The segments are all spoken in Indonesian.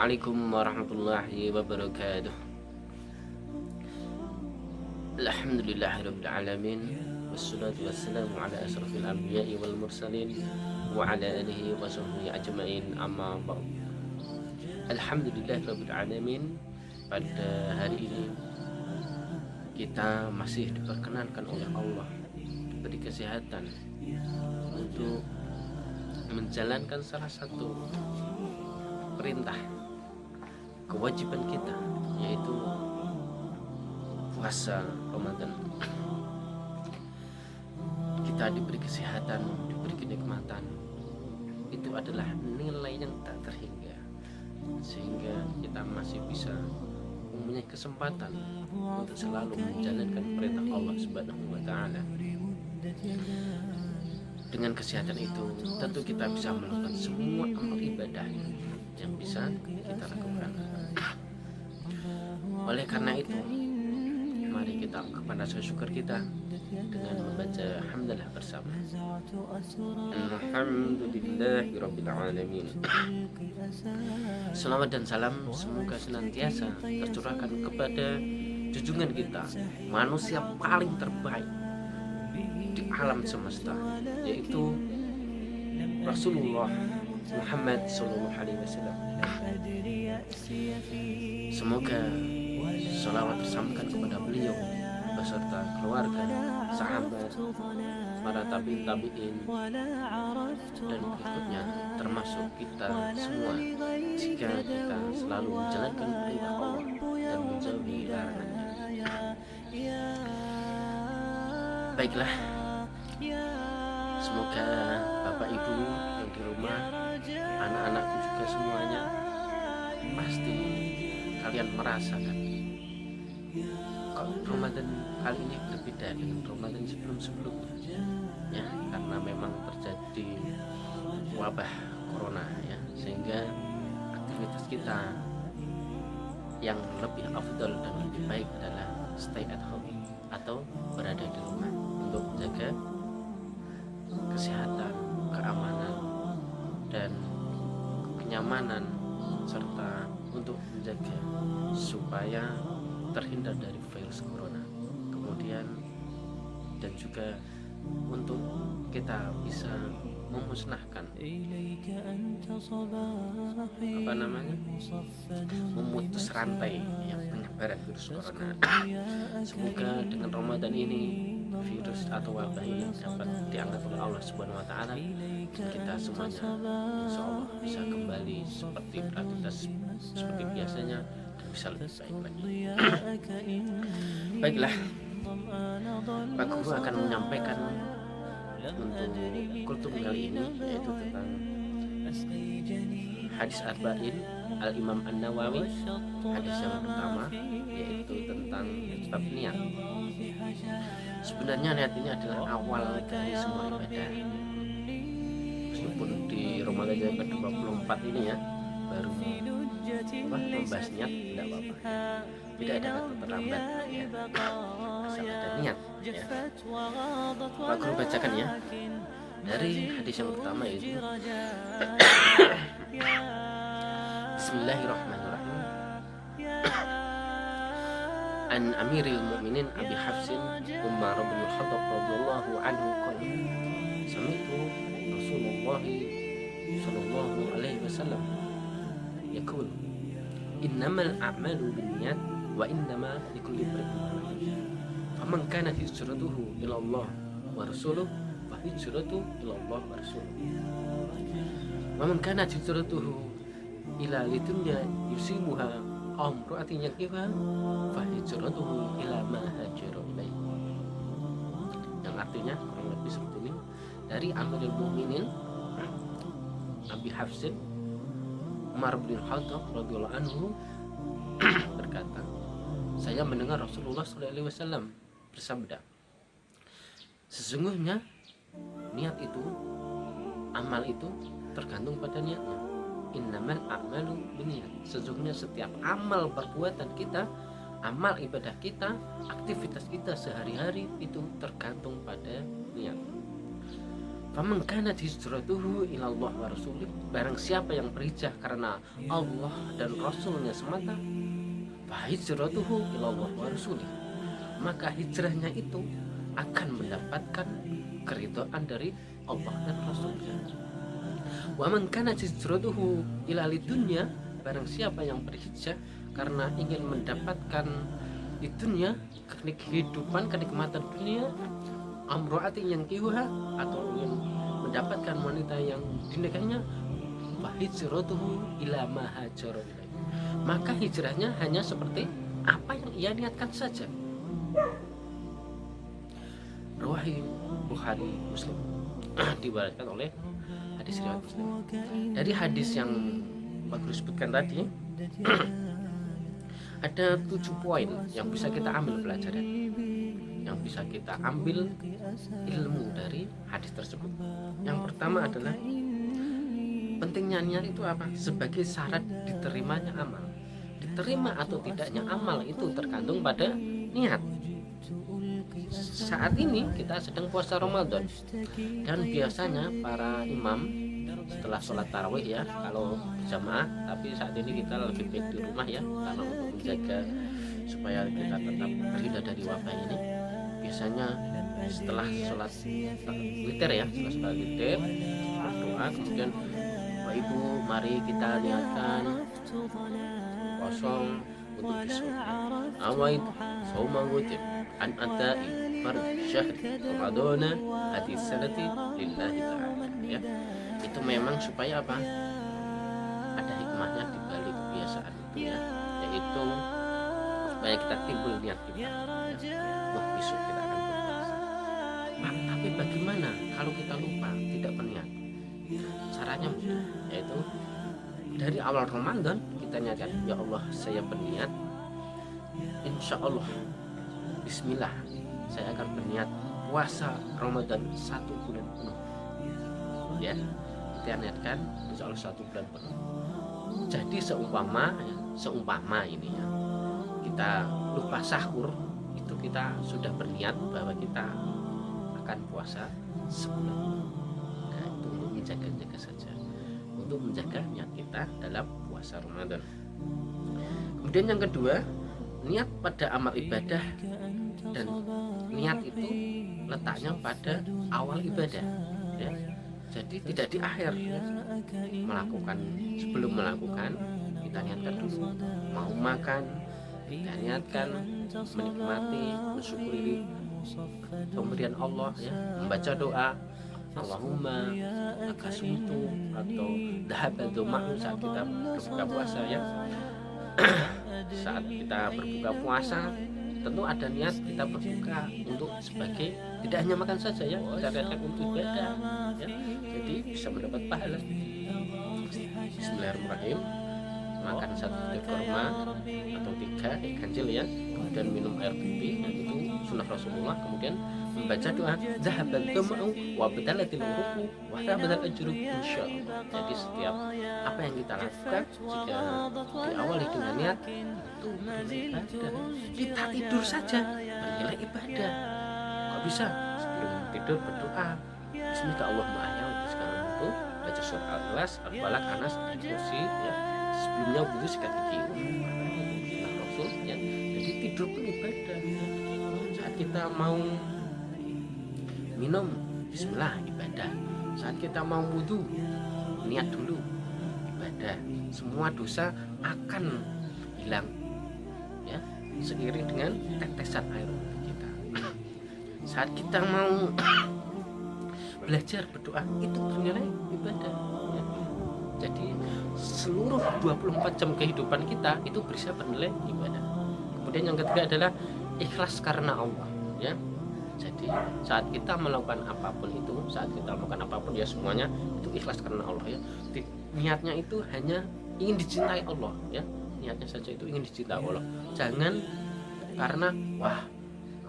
Assalamualaikum warahmatullahi wabarakatuh. Alhamdulillahirabbil alamin. Wassalatu wassalamu ala asrofil anbiya'i wal mursalin wa ala alihi wa sahbihi ajmain, amma ba'd. Alhamdulillahirabbil alamin. Pada hari ini kita masih diperkenankan oleh Allah, diberi kesehatan untuk menjalankan salah satu perintah kewajiban kita, yaitu puasa Ramadan. Kita diberi kesehatan, diberi kenikmatan, itu adalah nilai yang tak terhingga, sehingga kita masih bisa mempunyai kesempatan untuk selalu menjalankan perintah Allah Subhanahu wa Ta'ala. Dengan kesehatan itu tentu kita bisa melakukan semua amal ibadah yang bisa kita lakukan. Oleh karena itu, mari kita kepada syukur kita dengan membaca hamdalah bersama. Alhamdulillahirabbil alamin. Selawat dan salam semoga senantiasa tercurahkan kepada junjungan kita, manusia paling terbaik di alam semesta, yaitu Rasulullah Muhammad sallallahu alaihi wasallam. Semoga salawat tersampaikan kepada beliau beserta keluarga, sahabat, para tabi'in dan berikutnya, termasuk kita semua, jika kita selalu menjalankan perintah Allah dan menjauhi larangannya. Baiklah, semoga Bapak Ibu yang di rumah, anak-anakku juga semuanya, pasti kalian merasakan kok Ramadan kali ini berbeda dengan Ramadan sebelum-sebelumnya, ya, karena memang terjadi wabah corona, ya, sehingga aktivitas kita yang lebih afdal dan lebih baik adalah stay at home atau berada di rumah untuk menjaga kesehatan, keamanan, dan kenyamanan, serta untuk menjaga supaya terhindar dari virus corona. Kemudian dan juga untuk kita bisa memusnahkan memutus rantai yang penyebaran virus corona. Semoga dengan Ramadan ini virus atau wabah ini dapat diangkat oleh Allah Subhanahu wa Ta'ala, dan kita semuanya insya Allah bisa kembali seperti beraktivitas seperti biasanya dan bisa lebih baik lagi. Baiklah, Pak Guru akan menyampaikan untuk kultum kali ini, yaitu tentang hadis arba'in Al-Imam An-Nawawi. Hadis yang pertama yaitu tentang bab niat. Sebenarnya niat ini adalah awal dari semua ibadah. Meskipun di Ramadan yang ke-24 ini, ya, baru membahas niat, tidak apa-apa. Tidak ada kata terlambat, ya, asal ada niat, ya. Pak Guru bacakan, ya, dari hadis yang pertama itu Bismillahirrahmanirrahim. An Amiril Mu'minin Abi Hafsin Umar bin Khattab radhiyallahu anhu qala sami'tu Rasulullah sallallahu alaihi wasallam yaqul innamal a'malu binniyat wa innama likulli imrin ma nawa. Faman kanat hijratuhu ila Allah wa rasuluhu fa hijratuhu ila Allah wa rasuluhu. Wa man kanat hijratuhu ila lidunya yusibuha aw imra'atin yankihuha fa hijratuhu ila ma hajara ilaihi. Yang artinya kurang lebih seperti ini. Dari Amirul Mukminin Abi Hafsin Umar bin Khattab radhiyallahu anhu berkata, saya mendengar Rasulullah SAW bersabda, sesungguhnya niat itu, amal itu tergantung pada niatnya. Innamal a'malu binniyat. Sesungguhnya setiap amal perbuatan kita, amal ibadah kita, aktivitas kita sehari-hari itu tergantung pada niat. Faman kanat hijratuhu ilallah wa rasulih, barang siapa yang berhijrah karena Allah dan Rasulnya semata, fa hijratuhu ilallah wa rasulih, maka hijrahnya itu akan mendapatkan keridhaan dari Allah dan Rasulnya. Wa man kanat hijratuhu ila lidunya, barang siapa yang berhijrah karena ingin mendapatkan di dunia, kehidupan, kenikmatan dunia, amroatin yang kiwah, atau ingin mendapatkan wanita yang dinikahinya, fa hijratuhu ila ma hajara ilaih, maka hijrahnya hanya seperti apa yang ia niatkan saja. Riwayat Bukhari Muslim diwariskan oleh hadis riwayat Muslim. Dari hadis yang Pak Guru sebutkan tadi ada 7 poin yang bisa kita ambil pelajaran, yang bisa kita ambil ilmu dari hadis tersebut. Yang pertama adalah pentingnya niat itu apa? Sebagai syarat diterimanya amal. Diterima atau tidaknya amal itu tergantung pada niat. Saat ini kita sedang puasa Ramadan, dan biasanya para imam setelah sholat tarawih ya, kalau jamaah, tapi saat ini kita lebih baik di rumah ya, karena untuk menjaga supaya kita tetap terhindar dari wabah ini. Biasanya setelah sholat witir ya, setelah sholat witir berdoa, kemudian Bapak Ibu mari kita niatkan kosong untuk besok. Await sauma wajib an adai fard syahr Ramadana hadis sanati lillahi ta'ala ya. Itu memang supaya apa? Ada hikmahnya di balik kebiasaan itu ya, yaitu supaya kita timbul niat kita ya. Wah, besok kita akan berpuasa. Pak, tapi bagaimana kalau kita lupa, tidak berniat? Caranya mudah, yaitu dari awal Ramadan kita niatkan, ya Allah saya berniat, insya Allah bismillah saya akan berniat puasa Ramadan 1 bulan penuh ya. Kita niatkan insya Allah 1 bulan penuh. Jadi seumpama ini ya, kita lupa sahur, itu kita sudah berniat bahwa kita akan puasa sebulan. Nah, itu untuk menjaga saja, untuk menjaga niat kita dalam puasa Ramadan. Kemudian yang kedua, niat pada amal ibadah, dan niat itu letaknya pada awal ibadah ya. Jadi tidak di akhir ya. Sebelum melakukan kita niatkan dulu. Mau makan kita niatkan menikmati, mensyukuri pemberian Allah ya, membaca doa Allahumma lakasumtu atau dhahabatu ma'u saat kita berbuka puasa ya. Saat kita berbuka puasa tentu ada niat kita berbuka untuk sebagai tidak hanya makan saja ya, kita niatkan untuk ibadah ya. Jadi bisa mendapat pahala. Bismillahirrahmanirrahim, makan 1 butir kurma atau 3 ganjil ya, kemudian minum air putih, dan itu sunnah Rasulullah. Kemudian membaca doa zahabal tama'u wa badalatil uruqu wa thabatal ajru insyaallah. Jadi setiap apa yang kita lakukan jika diawali dengan niat itu bernilai ibadah. Kita tidur saja bernilai ibadah. Kok bisa? Sebelum tidur berdoa bismika Allahumma ahya, sekarang itu baca surah Al-Ikhlas, Al-Falaq, Anas, Al-Kursi ya. Sebelumnya wudu sikat gigi, sunnah Rasul ya. Jadi tidur pun ibadah. Saat kita mau minum bismillah ibadah, saat kita mau wudu niat dulu ibadah. Semua dosa akan hilang ya seiring dengan tetesan air wudhu kita. Saat kita mau belajar berdoa itu bernilai ibadah ya. Jadi seluruh 24 jam kehidupan kita itu bisa bernilai ibadah. Kemudian yang ketiga adalah ikhlas karena Allah ya. Jadi saat kita melakukan apapun itu, ya semuanya itu ikhlas karena Allah ya. Niatnya itu hanya ingin dicintai Allah ya. Niatnya saja itu ingin dicintai Allah. Jangan karena wah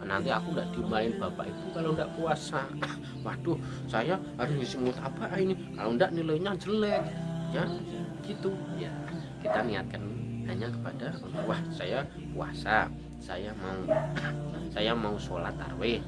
nanti aku nggak dimarahin bapak ibu kalau nggak puasa. Waduh, saya harus ngisi mutabah ini, kalau nggak nilainya jelek ya. Gitu ya. Kita niatkan hanya kepada Allah. Wah, saya puasa, saya mau sholat tarawih,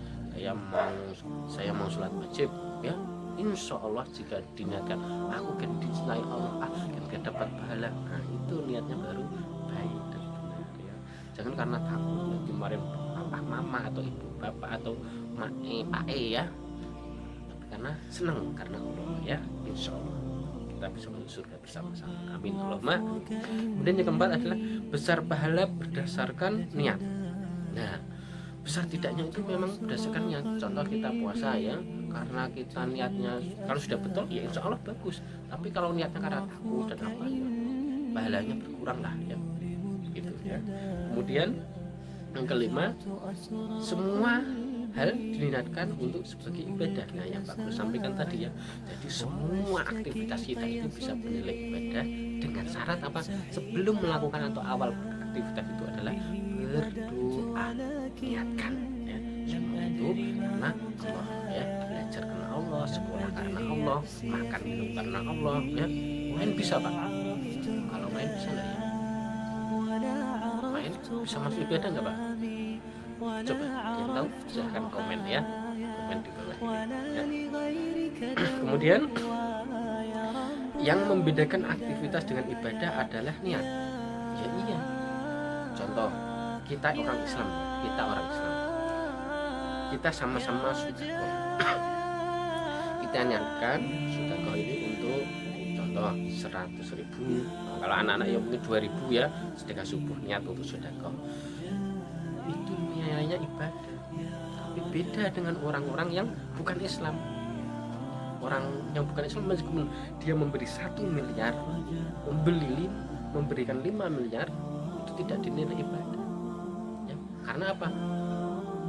saya mau sholat wajib ya. insya Allah jika diniatkan aku kan dicintai Allah, kan dapat pahala, nah itu niatnya baru baik dan benar ya. Jangan karena takut nanti kemarin papa mama atau ibu bapak atau pak ya, tapi karena senang karena Allah ya, insya Allah kita bisa masuk surga bersama-sama, amin Allahumma. Kemudian yang keempat adalah besar pahala berdasarkan niat. Nah, besar tidaknya itu memang berdasarkan niat. Contoh kita puasa ya, karena kita niatnya kalau sudah betul ya insya Allah bagus. Tapi kalau niatnya karena takut dan apa ya, pahalanya berkurang lah ya, gitu ya. Kemudian yang kelima, semua hal diniatkan untuk sebagai ibadah. Nah yang Pak Guru sampaikan tadi ya, jadi semua aktivitas kita itu bisa bernilai ibadah dengan syarat apa? Sebelum melakukan atau awal aktivitas itu adalah berdoa, niatkan ya. Semua itu karena Allah ya, belajar karena Allah, sekolah karena Allah, makan minum karena Allah ya. Main bisa Pak? Kalau main bisa nggak ya? Main bisa masuk ibadah nggak Pak? Coba yang tahu silahkan komen ya, komen di bawah ya. Kemudian yang membedakan aktivitas dengan ibadah adalah niat ya. Iya, contoh kita orang Islam, kita sama-sama sedekah. Kita niatkan sedekah ini untuk contoh 100.000, kalau anak-anak ya mungkin 2.000 ya, sedekah subuh niat untuk sedekah, itu nilainya ibadah. Tapi beda dengan orang-orang yang bukan Islam. Orang yang bukan Islam meskipun dia memberi 1 miliar, memberikan 5 miliar, itu tidak dinilai ibadah ya. Karena apa?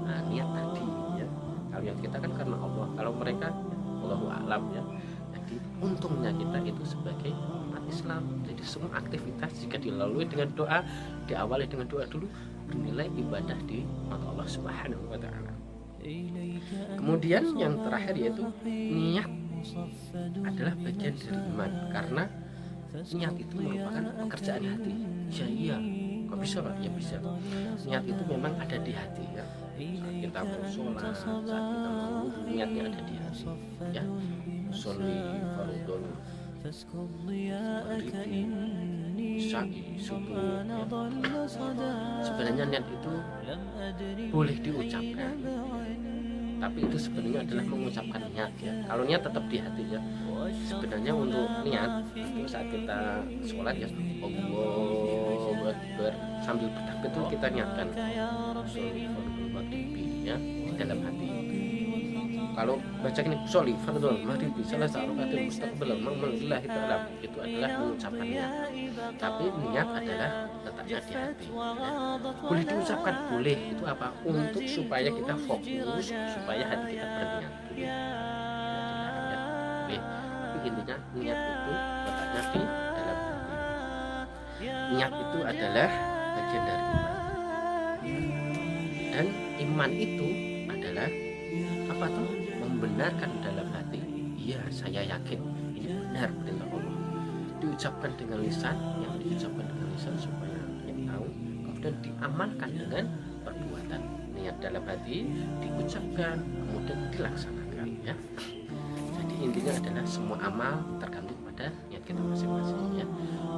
Nah, niat tadi ya. Kalau yang kita kan karena Allah, kalau mereka Allahu a'lam ya. Jadi untungnya kita itu sebagai umat Islam, jadi semua aktivitas jika dilalui dengan doa, diawali dengan doa dulu, bernilai ibadah di mata Allah Subhanahu wa taala. Kemudian yang terakhir yaitu niat adalah bagian dari iman, karena niat itu merupakan pekerjaan hati. Ya iya, kok bisa Pak? Ya bisa. Niat itu memang ada di hati ya. Saat kita mau sholat, saat kita mau wudu, niatnya ada di hati ya. Sholli fardhon syai subuh ya. Sebenarnya niat itu boleh diucapkan, tapi itu sebenarnya adalah mengucapkan niat ya. Kalau niat tetap di hati ya. Sebenarnya untuk niat itu saat kita sholat ya, Allahu Akbar, sambil bertakbir itu kita niatkan sholli fardhon maghribi ya di dalam hati. Kalau baca ini sholli fardhon maghribi salah satu kata mustaqbal maulillahi ta'ala, itu adalah mengucapkan niat. Tapi niat adalah letaknya di hati ya. Boleh diucapkan, boleh, itu apa? Untuk supaya kita fokus, supaya hati kita berniat dulu ya, boleh. Tapi intinya niat itu letaknya di dalam hati. Niat itu adalah bagian dari iman, dan iman itu adalah apa tuh? Membenarkan dalam hati, iya saya yakin ini benar perintah Allah. Diucapkan dengan lisan, yang diucapkan dengan lisan supaya kita tahu, kemudian diamalkan dengan perbuatan. Niat dalam hati diucapkan, kemudian dilaksanakan ya. Jadi intinya adalah semua amal tergantung pada niat kita masing-masing ya.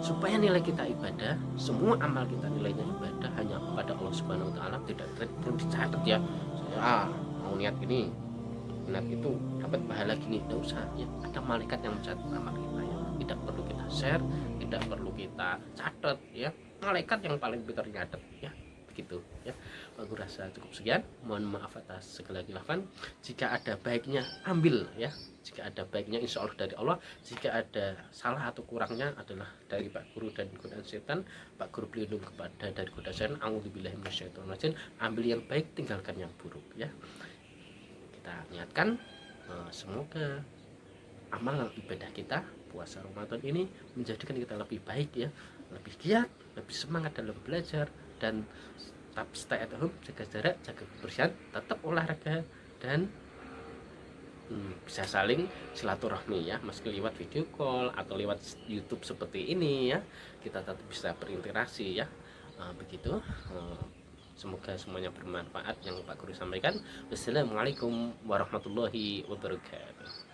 Supaya nilai kita ibadah, semua amal kita nilainya ibadah hanya kepada Allah Subhanahu wa taala, tidak perlu dicatat ya. Saya mau niat ini, niat itu dapat pahala gini, tidak usah ya. Ada malaikat yang mencatat amal kita ya. Tidak perlu kita share, tidak perlu kita catat ya. Malaikat yang paling pintar nyatet ya. Begitu ya. Aku rasa cukup sekian. Mohon maaf atas segala khilafan. Jika ada baiknya ambil ya. Jika ada baiknya insya Allah dari Allah. Jika ada salah atau kurangnya adalah dari Pak Guru dan godaan setan. Pak Guru pelindung kepada dari godaan setan. A'udzubillahi minasyaitonir rajim. Ambil yang baik, tinggalkan yang buruk ya. Kita niatkan semoga amal ibadah kita puasa Ramadan ini menjadikan kita lebih baik ya, lebih giat, lebih semangat dalam belajar, dan tetap stay at home, jaga jarak, jaga kebersihan, tetap olahraga, dan bisa saling silaturahmi ya, meski lewat video call atau lewat YouTube seperti ini ya, kita tetap bisa berinteraksi ya. Begitu. Semoga semuanya bermanfaat yang Pak Guru sampaikan. Wassalamualaikum warahmatullahi wabarakatuh.